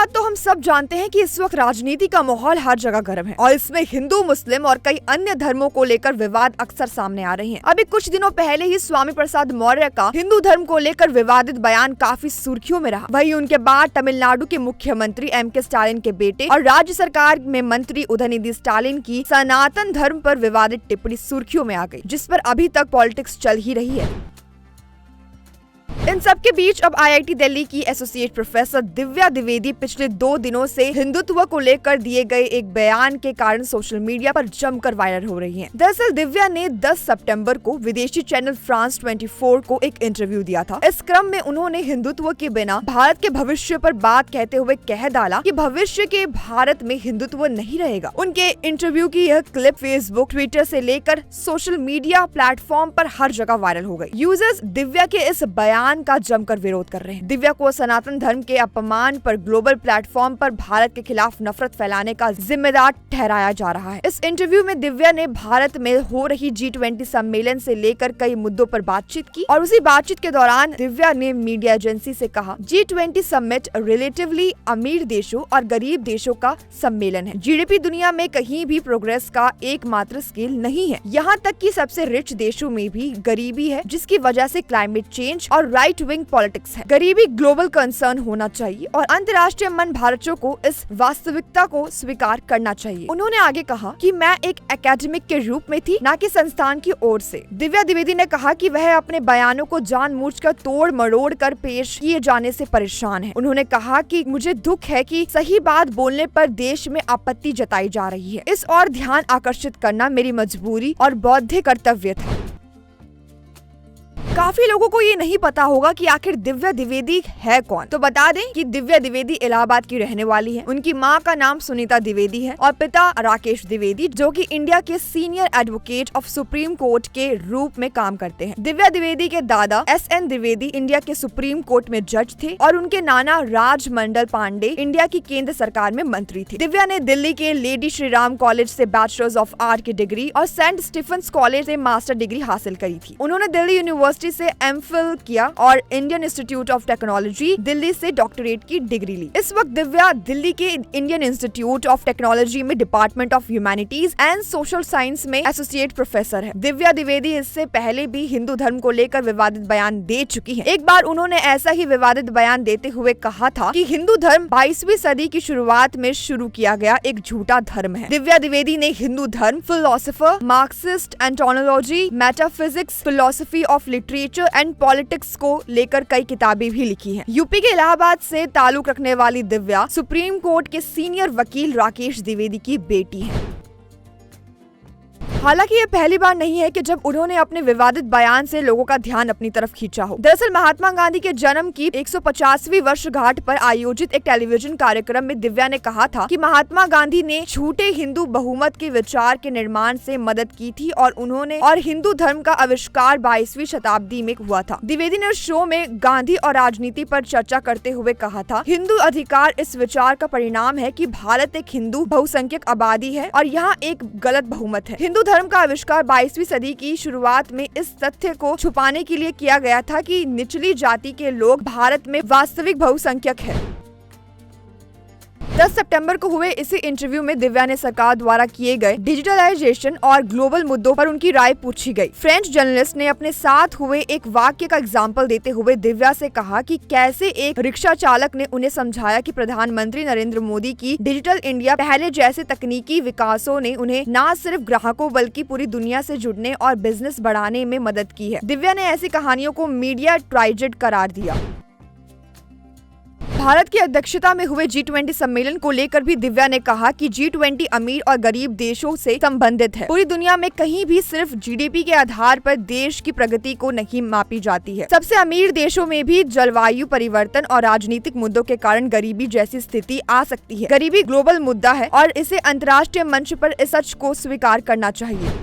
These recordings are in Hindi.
बात तो हम सब जानते हैं कि इस वक्त राजनीति का माहौल हर जगह गर्म है और इसमें हिंदू, मुस्लिम और कई अन्य धर्मों को लेकर विवाद अक्सर सामने आ रहे हैं। अभी कुछ दिनों पहले ही स्वामी प्रसाद मौर्य का हिंदू धर्म को लेकर विवादित बयान काफी सुर्खियों में रहा। वहीं उनके बाद तमिलनाडु के मुख्यमंत्री M.K. स्टालिन के बेटे और राज्य सरकार में मंत्री उदयनिधि स्टालिन की सनातन धर्म पर विवादित टिप्पणी सुर्खियों में आ गई, जिस पर अभी तक पॉलिटिक्स चल ही रही है। इन सब के बीच अब IIT दिल्ली की एसोसिएट प्रोफेसर दिव्या द्विवेदी पिछले 2 दिनों से हिंदुत्व को लेकर दिए गए एक बयान के कारण सोशल मीडिया पर जमकर वायरल हो रही हैं। दरअसल दिव्या ने 10 सितंबर को विदेशी चैनल फ्रांस 24 को एक इंटरव्यू दिया था। इस क्रम में उन्होंने हिंदुत्व के बिना भारत के भविष्य पर बात कहते हुए कह डाला कि भविष्य के भारत में हिंदुत्व नहीं रहेगा। उनके इंटरव्यू की यह क्लिप फेसबुक, ट्विटर से लेकर सोशल मीडिया प्लेटफॉर्म पर हर जगह वायरल हो गई। यूजर्स दिव्या के इस बयान का जमकर विरोध कर रहे हैं। दिव्या को सनातन धर्म के अपमान पर ग्लोबल प्लेटफॉर्म पर भारत के खिलाफ नफरत फैलाने का जिम्मेदार ठहराया जा रहा है। इस इंटरव्यू में दिव्या ने भारत में हो रही G20 सम्मेलन से लेकर कई मुद्दों पर बातचीत की और उसी बातचीत के दौरान दिव्या ने मीडिया एजेंसी से कहा, G20 समिट रिलेटिवली अमीर देशों और गरीब देशों का सम्मेलन है। GDP दुनिया में कहीं भी प्रोग्रेस का एकमात्र स्केल नहीं है। यहाँ तक कि सबसे रिच देशों में भी गरीबी है, जिसकी वजह से क्लाइमेट चेंज और राइट विंग पॉलिटिक्स है। गरीबी ग्लोबल कंसर्न होना चाहिए और अंतर्राष्ट्रीय मन भारतीयों को इस वास्तविकता को स्वीकार करना चाहिए। उन्होंने आगे कहा कि मैं एक एकेडमिक के रूप में थी, न कि संस्थान की ओर से। दिव्या द्विवेदी ने कहा कि वह अपने बयानों को जानबूझकर तोड़ मरोड़ कर पेश किए जाने से परेशान है। उन्होंने कहा कि मुझे दुख है कि सही बात बोलने पर देश में आपत्ति जताई जा रही है। इस और ध्यान आकर्षित करना मेरी मजबूरी और बौद्धिक कर्तव्य था। काफी लोगों को ये नहीं पता होगा कि आखिर दिव्या द्विवेदी है कौन। तो बता दें कि दिव्या द्विवेदी इलाहाबाद की रहने वाली है। उनकी मां का नाम सुनीता द्विवेदी है और पिता राकेश द्विवेदी, जो कि इंडिया के senior advocate of supreme court के रूप में काम करते हैं। दिव्या द्विवेदी के दादा SN द्विवेदी इंडिया के सुप्रीम कोर्ट में जज थे और उनके नाना राजमंडल पांडे इंडिया की केंद्र सरकार में मंत्री थे। दिव्या ने दिल्ली के लेडी श्री राम कॉलेज से बैचलर्स ऑफ आर्ट की डिग्री और सेंट स्टीफेंस कॉलेज से मास्टर डिग्री हासिल करी थी। उन्होंने दिल्ली यूनिवर्सिटी से MPhil किया और Indian institute of technology Delhi से डॉक्टरेट की डिग्री ली। इस वक्त दिव्या दिल्ली के इंडियन इंस्टीट्यूट ऑफ टेक्नोलॉजी में department of humanities and social science में एसोसिएट प्रोफेसर है। दिव्या द्विवेदी इससे पहले भी हिंदू धर्म को लेकर विवादित बयान दे चुकी है। एक बार उन्होंने ऐसा ही विवादित बयान देते हुए कहा था कि हिंदू धर्म 22वीं सदी की शुरुआत में शुरू किया गया एक झूठा धर्म है। दिव्या द्विवेदी ने हिंदू धर्म, philosopher, Marxist, ontology, metaphysics, philosophy of literature and politics को लेकर कई किताबें भी लिखी हैं। यूपी के इलाहाबाद से ताल्लुक रखने वाली दिव्या सुप्रीम कोर्ट के सीनियर वकील राकेश द्विवेदी की बेटी है। हालांकि ये पहली बार नहीं है कि जब उन्होंने अपने विवादित बयान से लोगों का ध्यान अपनी तरफ खींचा हो। दरअसल महात्मा गांधी के जन्म की 150वीं वर्षगांठ पर आयोजित एक टेलीविजन कार्यक्रम में दिव्या ने कहा था कि महात्मा गांधी ने झूठे हिंदू बहुमत के विचार के निर्माण से मदद की थी और हिंदू धर्म का आविष्कार 22वीं शताब्दी में हुआ था। द्विवेदी ने शो में गांधी और राजनीति पर चर्चा करते हुए कहा था, हिंदू अधिकार इस विचार का परिणाम है कि भारत एक हिंदू बहुसंख्यक आबादी है और यहाँ एक गलत बहुमत है। हिंदू धर्म का आविष्कार 22वीं सदी की शुरुआत में इस तथ्य को छुपाने के लिए किया गया था कि निचली जाति के लोग भारत में वास्तविक बहुसंख्यक है। 10 सितंबर को हुए इसी इंटरव्यू में दिव्या ने सरकार द्वारा किए गए डिजिटलाइजेशन और ग्लोबल मुद्दों पर उनकी राय पूछी गई। फ्रेंच जर्नलिस्ट ने अपने साथ हुए एक वाक्य का एग्जाम्पल देते हुए दिव्या से कहा कि कैसे एक रिक्शा चालक ने उन्हें समझाया कि प्रधानमंत्री नरेंद्र मोदी की डिजिटल इंडिया पहले जैसे तकनीकी विकासों ने उन्हें न सिर्फ ग्राहकों बल्कि पूरी दुनिया से जुड़ने और बिजनेस बढ़ाने में मदद की है। दिव्या ने ऐसी कहानियों को मीडिया ट्राइजेड करार दिया। भारत की अध्यक्षता में हुए G20 सम्मेलन को लेकर भी दिव्या ने कहा कि G20 अमीर और गरीब देशों से संबंधित है। पूरी दुनिया में कहीं भी सिर्फ GDP के आधार पर देश की प्रगति को नहीं मापी जाती है। सबसे अमीर देशों में भी जलवायु परिवर्तन और राजनीतिक मुद्दों के कारण गरीबी जैसी स्थिति आ सकती है। गरीबी ग्लोबल मुद्दा है और इसे अंतर्राष्ट्रीय मंच पर इस सच को स्वीकार करना चाहिए।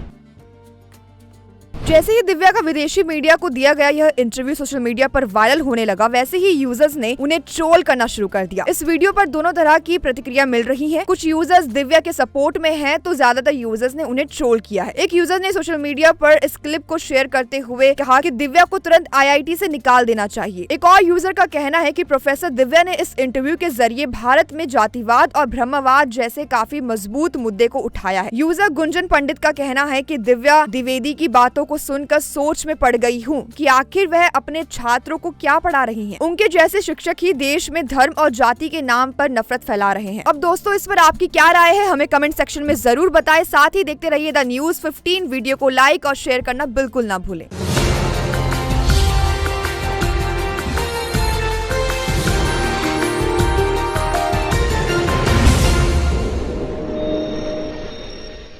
जैसे ही दिव्या का विदेशी मीडिया को दिया गया यह इंटरव्यू सोशल मीडिया पर वायरल होने लगा, वैसे ही यूजर्स ने उन्हें ट्रोल करना शुरू कर दिया। इस वीडियो पर दोनों तरह की प्रतिक्रिया मिल रही है। कुछ यूजर्स दिव्या के सपोर्ट में हैं, तो ज्यादातर यूजर्स ने उन्हें ट्रोल किया है। एक यूजर ने सोशल मीडिया पर इस क्लिप को शेयर करते हुए कहा कि दिव्या को तुरंत IIT से निकाल देना चाहिए। एक और यूजर का कहना है कि प्रोफेसर दिव्या ने इस इंटरव्यू के जरिए भारत में जातिवाद और ब्रह्मवाद जैसे काफी मजबूत मुद्दे को उठाया है। यूजर गुंजन पंडित का कहना है कि दिव्या द्विवेदी की बातों को सुनकर सोच में पड़ गई हूँ कि आखिर वह अपने छात्रों को क्या पढ़ा रही हैं। उनके जैसे शिक्षक ही देश में धर्म और जाति के नाम पर नफरत फैला रहे हैं। अब दोस्तों, इस पर आपकी क्या राय है, हमें कमेंट सेक्शन में जरूर बताएं। साथ ही देखते रहिए द न्यूज़ 15 वीडियो को लाइक और शेयर करना बिल्कुल ना भूलें।